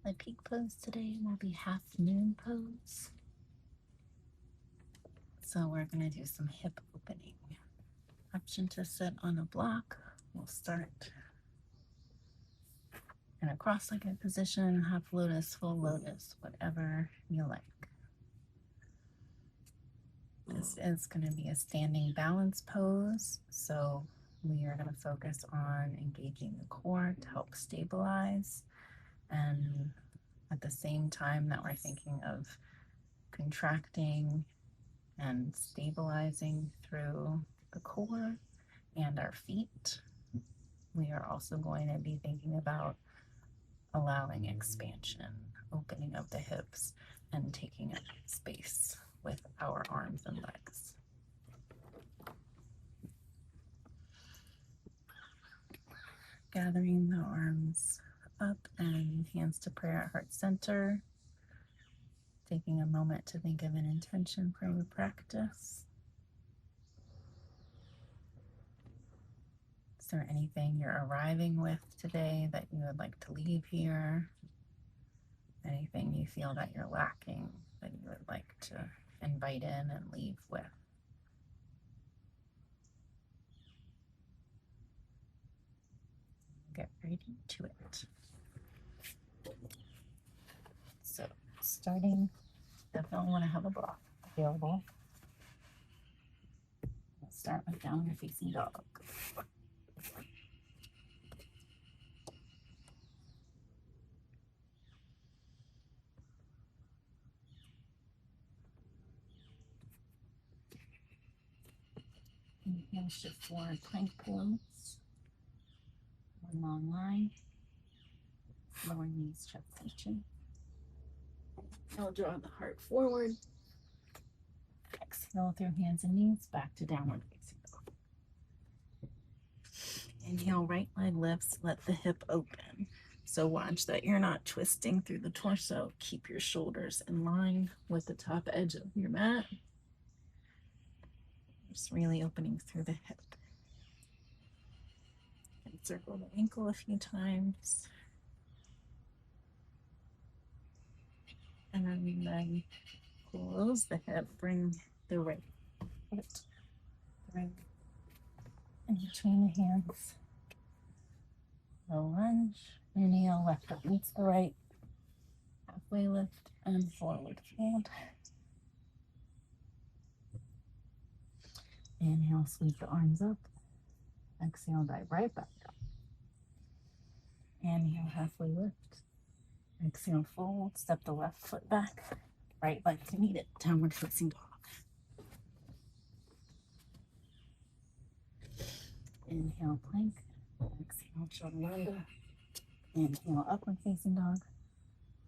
My peak pose today will be half moon pose. So we're going to do some hip opening. Option to sit on a block. We'll start in a cross-legged position, half lotus, full lotus, whatever you like. This is going to be a standing balance pose. So we are going to focus on engaging the core to help stabilize. And at the same time that we're thinking of contracting and stabilizing through the core and our feet, we are also going to be thinking about allowing expansion, opening up the hips, and taking up space with our arms and legs. Gathering the arms up and hands to prayer at heart center. Taking a moment to think of an intention for your practice. Is there anything you're arriving with today that you would like to leave here? Anything you feel that you're lacking that you would like to invite in and leave with? Get right into it. So, starting, definitely want to have a block available. Let's start with downward facing dog. Inhale, shift forward, plank pose. One long line. Lower knees, chest tension. I'll draw the heart forward. Exhale through hands and knees, back to downward facing dog. Inhale, right leg lifts, let the hip open. So watch that you're not twisting through the torso. Keep your shoulders in line with the top edge of your mat. Just really opening through the hip. And circle the ankle a few times. And then close the hip, bring the right foot in between the hands. Low lunge. Inhale, left foot meets the right. Halfway lift and forward fold. Inhale, sweep the arms up. Exhale, dive right back down. Inhale, halfway lift. Exhale, fold. Step the left foot back. Right leg to meet it. Downward facing dog. Inhale, plank. Exhale, chaturanga. Inhale, upward facing dog.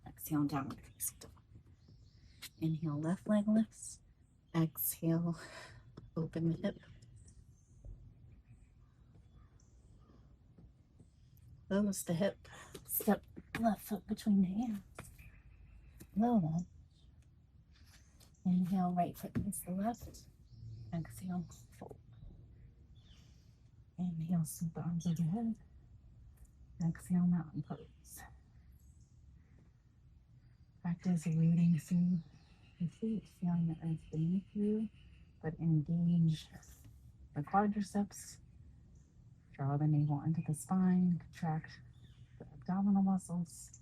Exhale, downward facing dog. Inhale, left leg lifts. Exhale, open the hip. Close the hip. Step left foot between the hands. Low lunge. Inhale, right foot meets the left. Exhale, fold. Inhale, sweep the arms overhead. Exhale, mountain pose. Practice rooting through your feet, feeling the earth beneath you, but engage the quadriceps. Draw the navel into the spine, contract the abdominal muscles.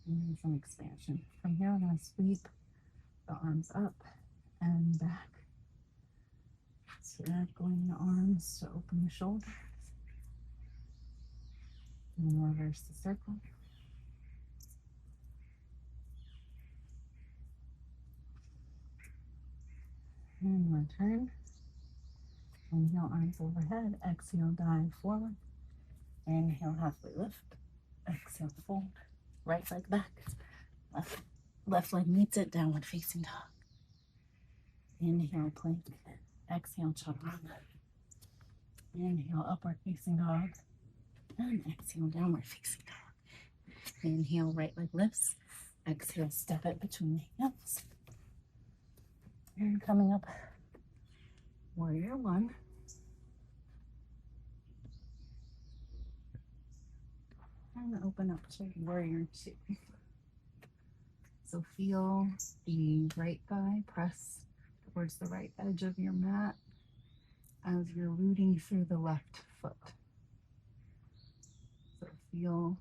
And some expansion. From here, I'm going to sweep the arms up and back. Circling the arms to open the shoulders. And reverse the circle. And return. Inhale, arms overhead. Exhale, dive forward. Inhale, halfway lift. Exhale, fold. Right leg back. Left leg meets it. Downward facing dog. Inhale, plank. Exhale, chaturanga. Inhale, upward facing dog. And exhale, downward facing dog. Inhale, right leg lifts. Exhale, step it between the hands. And coming up, warrior one. And open up to warrior two. So feel the right thigh press towards the right edge of your mat as you're rooting through the left foot. So feel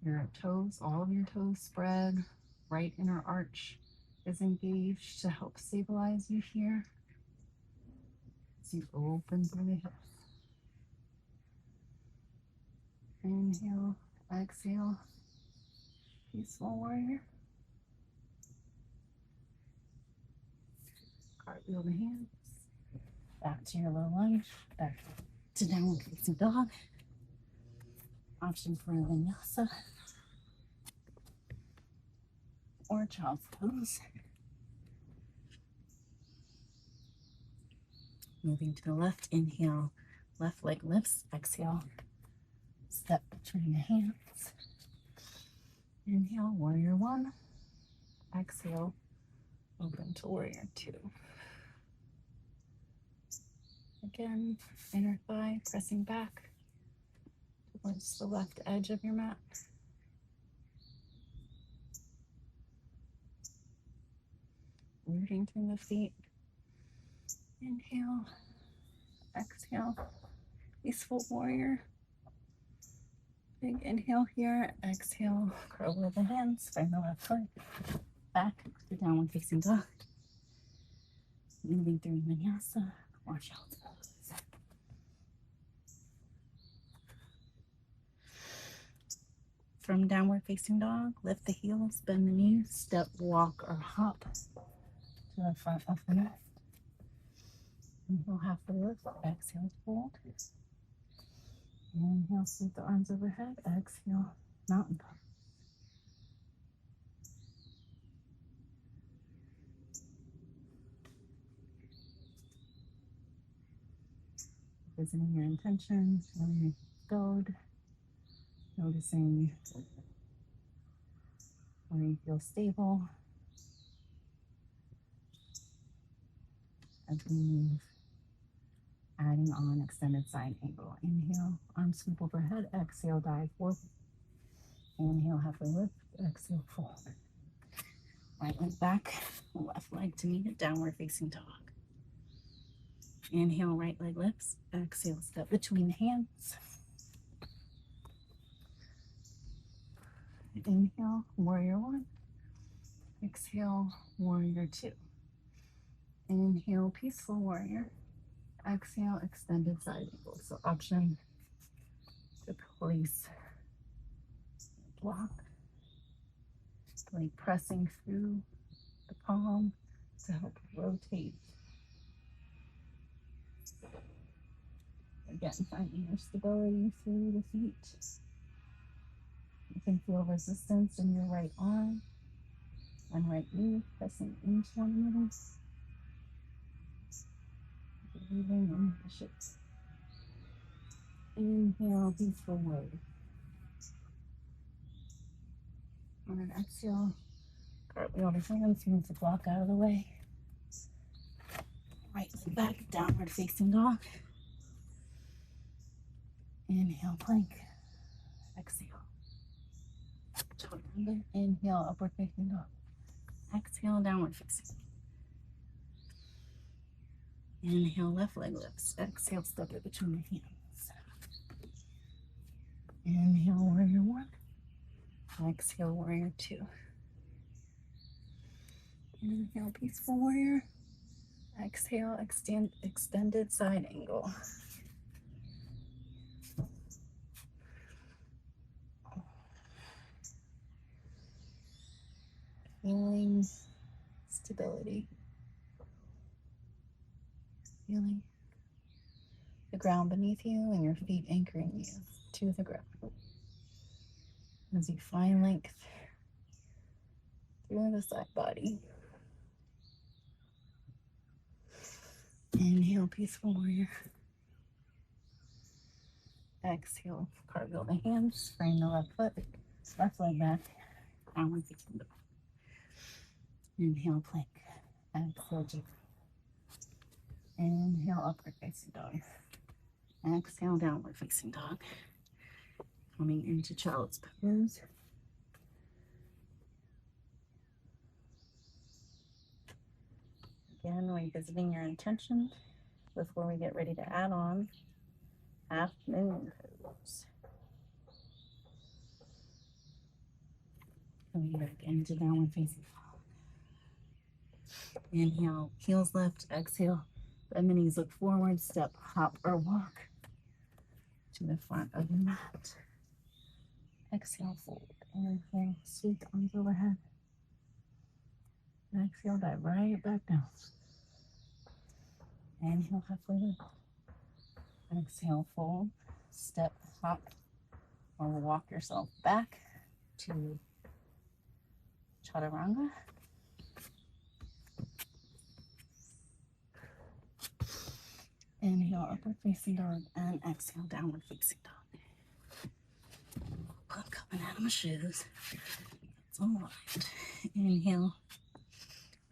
your toes, all of your toes spread. Right inner arch is engaged to help stabilize you here. So you open through the hips. Inhale, exhale, peaceful warrior. Cartwheel the hands. Back to your low lunge. Back to downward facing dog. Option for vinyasa or child's pose. Moving to the left, inhale, left leg lifts, exhale, step between the hands. Inhale, warrior one, exhale, open to warrior two. Again, inner thigh pressing back towards the left edge of your mat. Rooting through the feet. Inhale, exhale, peaceful warrior. Big inhale here, exhale, curl with the hands, find the left foot, back to downward facing dog. Moving through vinyasa or child's pose. From downward facing dog, lift the heels, bend the knees, step, walk, or hop to the front of the mat. Inhale, halfway lift, exhale, fold. Inhale, sweep the arms overhead, exhale, mountain pose. Visiting your intentions, letting it go, noticing where you feel stable as we move, adding on extended side angle. Inhale, arm sweep overhead, exhale, dive forward. Inhale, halfway lift, exhale, fold. Right leg back, left leg to meet it, downward facing dog. Inhale, right leg lifts, exhale, step between the hands. Inhale, warrior one. Exhale, warrior two. Inhale, peaceful warrior. Exhale, extended side angle. So option to place block, like pressing through the palm to help rotate. Again, finding your stability through the feet. You can feel resistance in your right arm and right knee pressing into one another. Breathing in the shifts. Inhale, peaceful warrior. On an exhale, cartwheel the hands, move the block out of the way. Right leg back, downward facing dog. Inhale, plank. Exhale. Inhale, upward facing dog. Exhale, downward facing. Inhale, left leg lifts. Exhale, step it between the hands. Inhale, warrior one. Exhale, warrior two. Inhale, peaceful warrior. Exhale, extended side angle. Feeling stability. Feeling the ground beneath you and your feet anchoring you to the ground. As you find length through the side body. Inhale, peaceful warrior. Exhale, cartwheel the hands, frame the left foot, left leg back, downward facing dog. Inhale, plank. Exhale, jig. Inhale, upward facing dog. Exhale, downward facing dog. Coming into child's pose. Again, revisiting your intention before we get ready to add on half moon pose. Coming back into downward facing dog. Inhale, heels lift, exhale, bend the knees, look forward, step, hop, or walk to the front of the mat. Exhale, fold. Inhale, sweep the arms overhead. Exhale, dive right back down. Inhale, halfway lift. Exhale, fold, step, hop, or walk yourself back to chaturanga. Inhale, upward facing dog, and exhale, downward facing dog. I'm coming out of my shoes. It's all right. Inhale,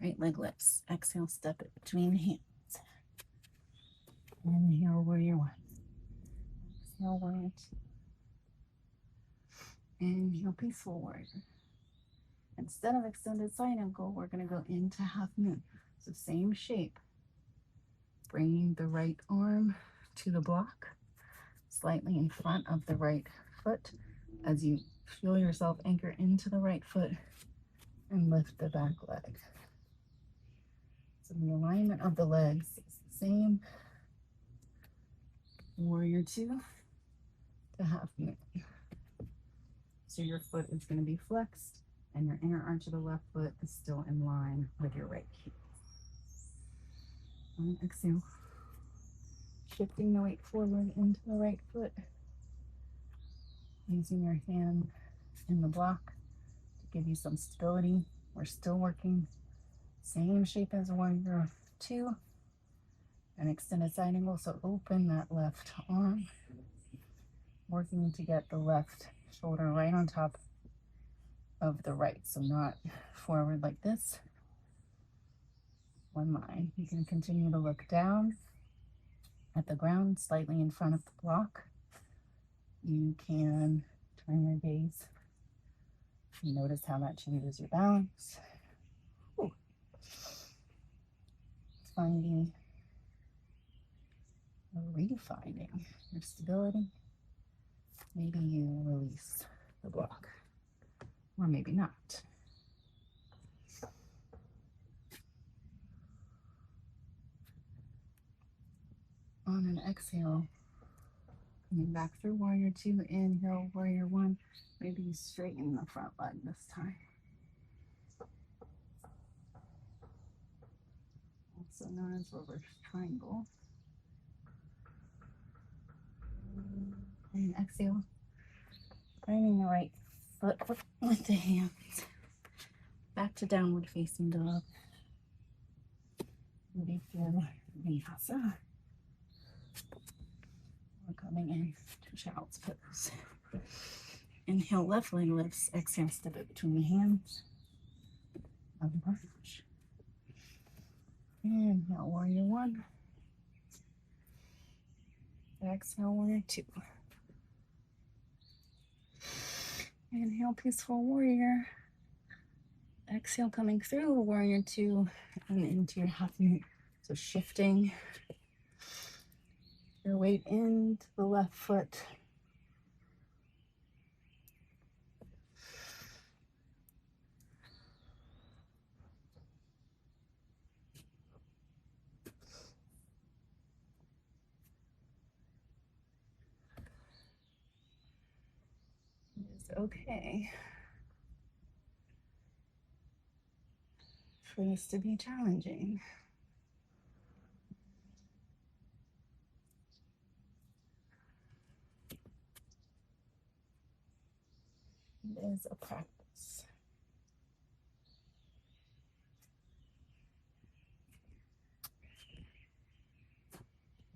right leg lifts. Exhale, step it between the hands. Inhale, warrior one. Exhale, warrior two. Inhale, peaceful warrior. Instead of extended side angle, we're going to go into half moon. So same shape. Bringing the right arm to the block, slightly in front of the right foot as you feel yourself anchor into the right foot and lift the back leg. So the alignment of the legs is the same. Warrior two to half moon. So your foot is going to be flexed and your inner arch of the left foot is still in line with your right heel. And exhale. Shifting the weight forward into the right foot. Using your hand in the block to give you some stability. We're still working same shape as warrior two. An extended side angle, so open that left arm. Working to get the left shoulder right on top of the right, so not forward like this. One line. You can continue to look down at the ground, slightly in front of the block. You can turn your gaze. Notice how that changes your balance. Ooh. Finding or redefining your stability. Maybe you release the block, or maybe not. On an exhale, coming back through warrior two, inhale, warrior one. Maybe you straighten the front leg this time. Also known as reverse triangle. And exhale, bringing the right foot with the hands back to downward facing dog. Moving through vinyasa. We're coming in to child's pose. Inhale, left leg lifts. Exhale, step it between the hands. Of the branch. Inhale, warrior one. Exhale, warrior two. Inhale, peaceful warrior. Exhale, coming through warrior two and into your half moon. So shifting your weight into the left foot. It's okay for this to be challenging. It is a practice.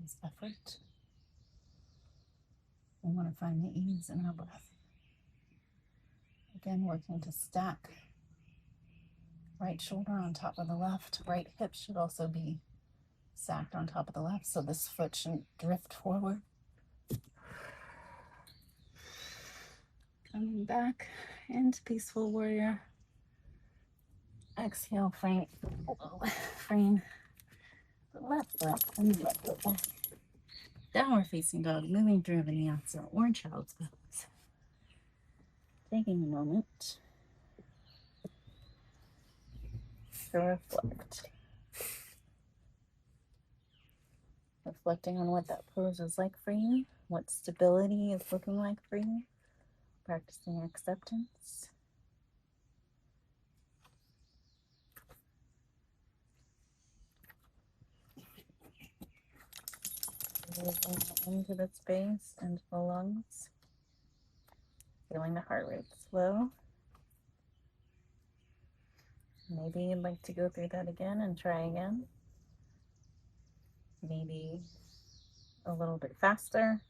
It's effort. We want to find the ease in our breath. Again, working to stack right shoulder on top of the left. Right hip should also be stacked on top of the left, so this foot shouldn't drift forward. Coming back into peaceful warrior. Exhale, frame the left foot and the left foot back. Downward facing dog, moving through vinyasa or child's pose. Taking a moment to reflect. Reflecting on what that pose is like for you, what stability is looking like for you, practicing acceptance. Moving into the space, into the lungs. Feeling the heart rate slow. Maybe you'd like to go through that again and try again. Maybe a little bit faster.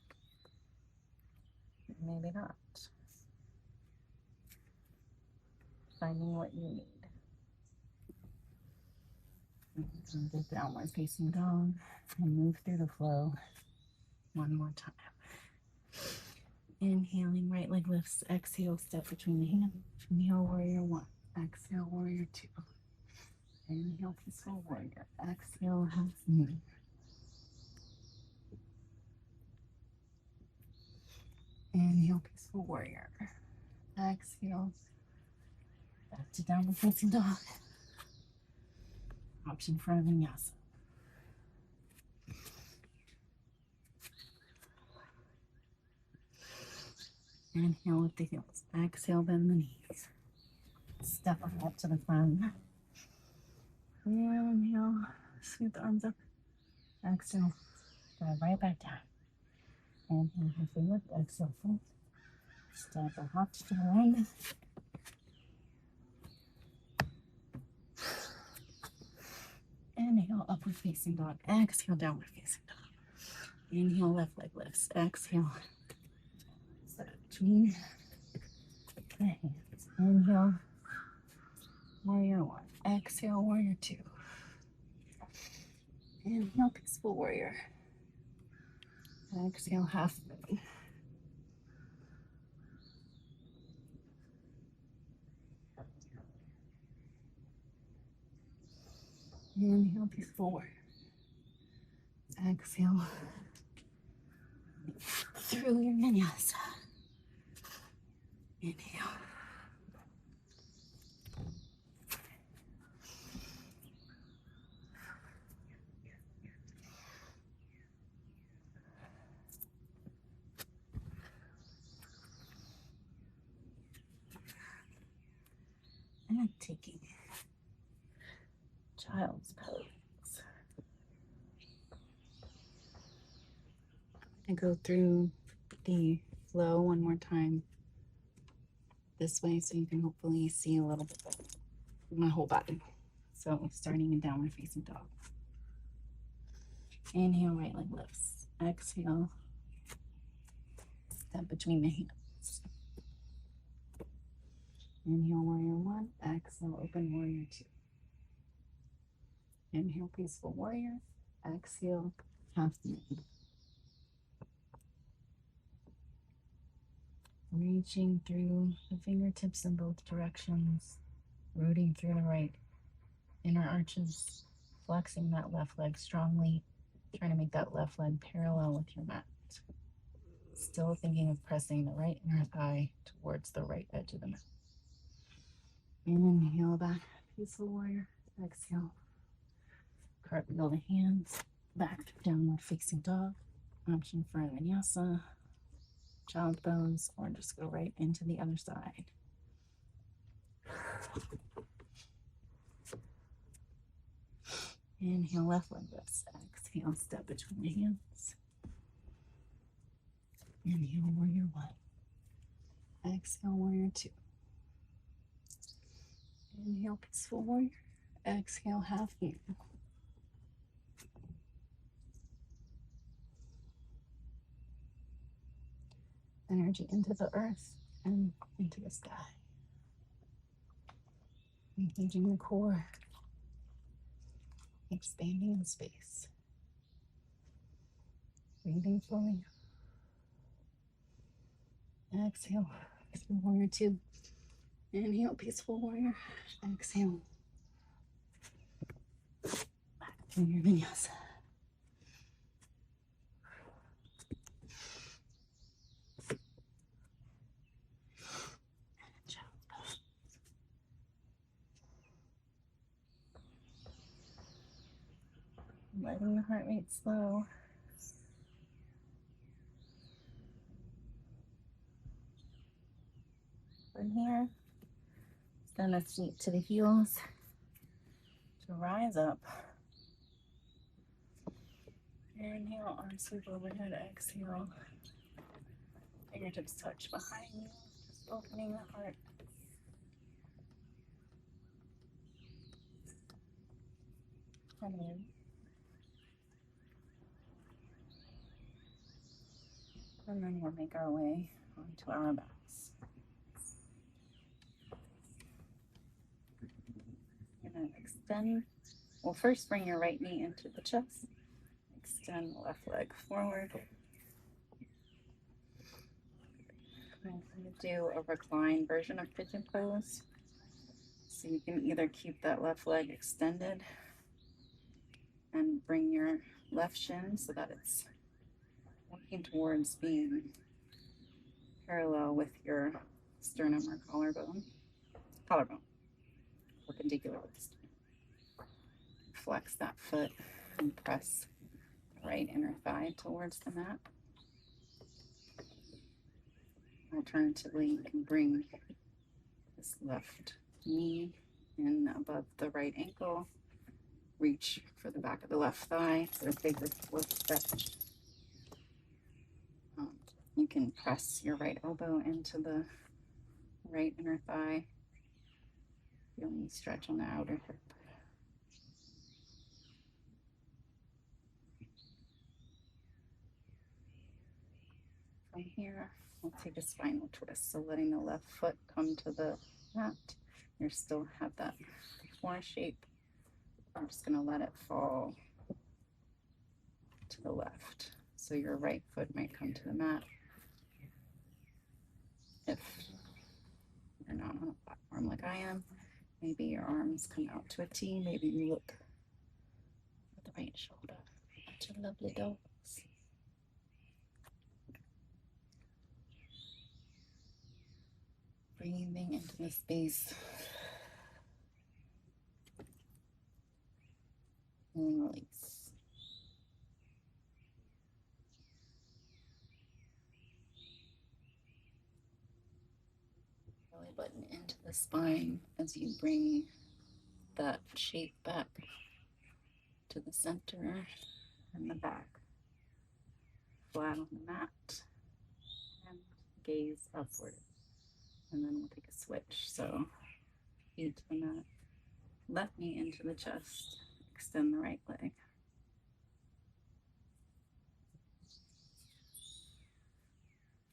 Maybe not. Finding what you need. The downward facing dog and move through the flow one more time. Inhaling, right leg lifts. Exhale, step between the hands. Inhale, warrior one. Exhale, warrior two. Inhale, peaceful warrior. Exhale, half moon. Inhale, peaceful warrior. Exhale, back to downward facing dog. Option for a vinyasa. Inhale, lift the heels. Exhale, bend the knees. Step up to the front. Inhale, scoot the arms up. Exhale, go right back down. Inhale, halfway lift. Exhale, fold. Step or hop to the right. Inhale, upward facing dog. Exhale, downward facing dog. Inhale, left leg lifts. Exhale, step between the hands. Inhale, warrior one. Exhale, warrior two. Inhale, peaceful warrior. Exhale, half moon. Inhale, peaceful warrior. Exhale through your vinyasa. Inhale. And taking child's pose. And go through the flow one more time this way so you can hopefully see a little bit of my whole body. So starting in downward facing dog. Inhale, right leg lifts. Exhale, step between the hands. Inhale, warrior one. Exhale, open warrior two. Inhale, peaceful warrior. Exhale, half moon. Reaching through the fingertips in both directions, rooting through the right inner arches, flexing that left leg strongly, trying to make that left leg parallel with your mat. Still thinking of pressing the right inner thigh towards the right edge of the mat. Inhale back, peaceful warrior. Exhale, cartwheel the hands back to downward facing dog. Option for a vinyasa, child's pose, or just go right into the other side. Inhale, left leg lifts. Exhale, step between the hands. Inhale, warrior one. Exhale, warrior two. Inhale, peaceful warrior. Exhale, half moon. Energy into the earth and into the sky. Engaging the core. Expanding in space. Breathing fully. Exhale. Peaceful warrior 2. Inhale, peaceful warrior. Exhale. Back to your vinyasa. Letting the heart rate slow. From here, send the feet to the heels to rise up. Inhale, arms sweep overhead. Exhale, fingertips touch behind you, just opening the heart. Come in. And then we'll make our way onto our backs. You're going to extend. Well, first bring your right knee into the chest. Extend the left leg forward. I'm going to do a recline version of pigeon pose. So you can either keep that left leg extended and bring your left shin so that it's working towards being parallel with your sternum or collarbone, perpendicular with the sternum. Flex that foot and press the right inner thigh towards the mat. Alternatively, you can bring this left knee in above the right ankle. Reach for the back of the left thigh for a bigger foot stretch. You can press your right elbow into the right inner thigh. Feel any stretch on the outer hip. From here, we'll take a spinal twist. So letting the left foot come to the mat. You still have that floor shape. I'm just going to let it fall to the left. So your right foot might come to the mat. If you're not on a platform like I am, maybe your arms come out to a T. Maybe you look at the right shoulder. Bunch of lovely dogs. Breathing into the space. And release. Belly button into the spine as you bring that shape back to the center and the back. Flat on the mat and gaze upward. And then we'll take a switch. So feet to the mat, left knee into the chest, extend the right leg.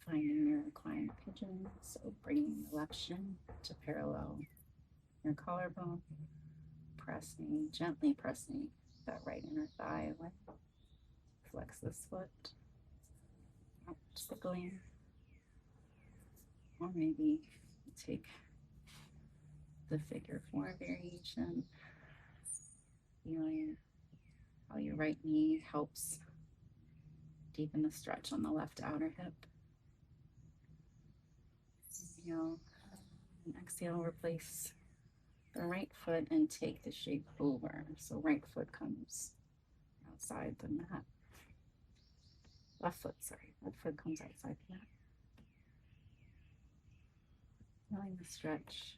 Finding your reclined pigeon, so bringing the left shin to parallel your collarbone, gently pressing that right inner thigh away. Flex this foot, not tickling. Or maybe take the figure 4 variation, feeling how your right knee helps deepen the stretch on the left outer hip. Inhale and exhale, replace the right foot and take the shape over. So right foot comes outside the mat. Left foot comes outside the mat. Feeling the stretch.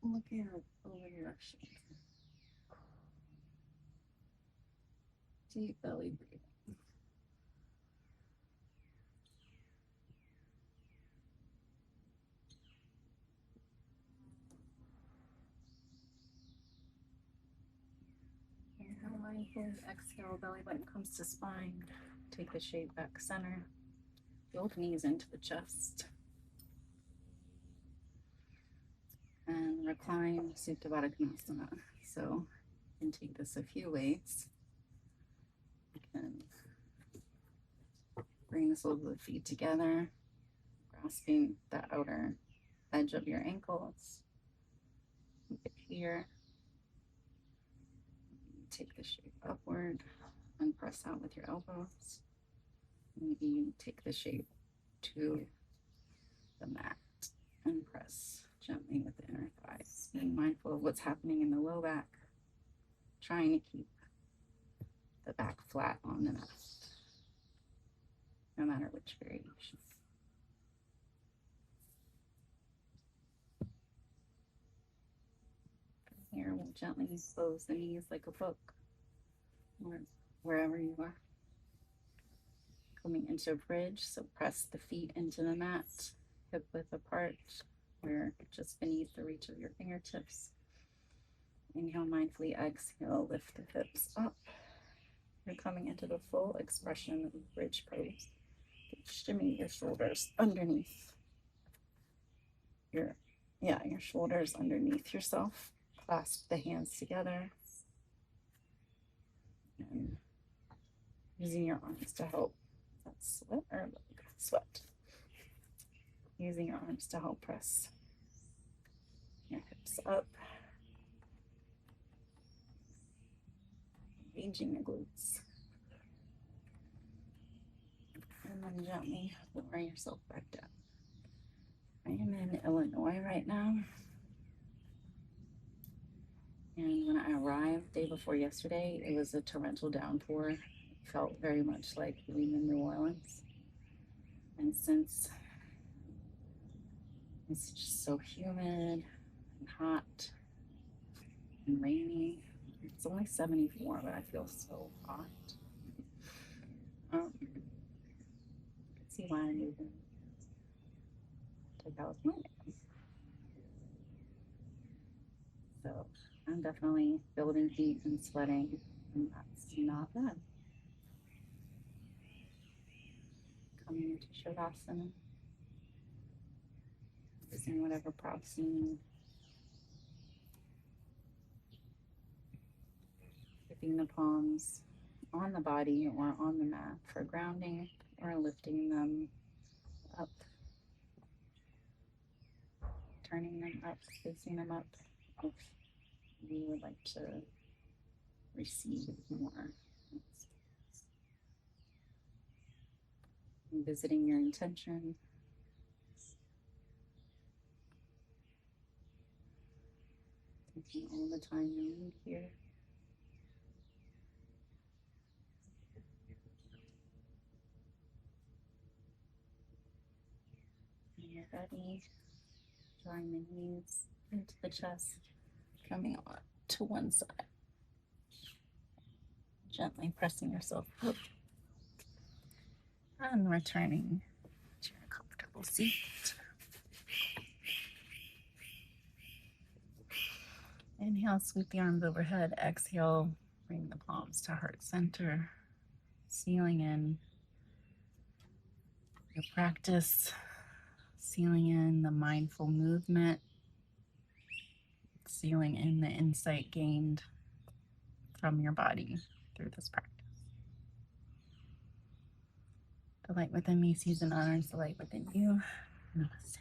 Looking over your left shoulder. Deep belly breathing. Inhale, mindful. Exhale, belly button comes to spine. Take the shape back center. Both knees into the chest. And recline Supta Baddha Konasana. So you can take this a few ways. You can bring the soles of the feet together, grasping the outer edge of your ankles. Keep it here. Take the shape upward and press out with your elbows. Maybe you take the shape to the mat and press gently with the inner thighs. Being mindful of what's happening in the low back, trying to keep the back flat on the mat, no matter which variation. From here, we'll gently close the knees like a book, or wherever you are. Coming into a bridge, so press the feet into the mat, hip width apart, where just beneath the reach of your fingertips. Inhale mindfully, exhale, lift the hips up. You're coming into the full expression of bridge pose. Shimmy your shoulders underneath your shoulders underneath yourself. Clasp the hands together and using your arms to help sweat. Using your arms to help press your hips up. Engaging your glutes. And then gently lower yourself back down. I am in Illinois right now. And when I arrived day before yesterday, it was a torrential downpour. It felt very much like being in New Orleans. And since it's just so humid and hot and rainy, it's only 74, but I feel so hot. You can see why I'm moving to California. So I'm definitely building heat and sweating, and that's not bad. Coming into Shavasana, using whatever props you need. Keeping the palms on the body or on the mat for grounding, or lifting them up, turning them up, facing them up if you would like to receive more. And visiting your intention. Taking all the time you need here. When you're ready, drawing the knees into the chest, coming on to one side. Gently pressing yourself up. And returning to your comfortable seat. Inhale, sweep the arms overhead. Exhale, bring the palms to heart center. Sealing in your practice, sealing in the mindful movement, sealing in the insight gained from your body through this practice. The light within me sees and honors the light within you. Namaste.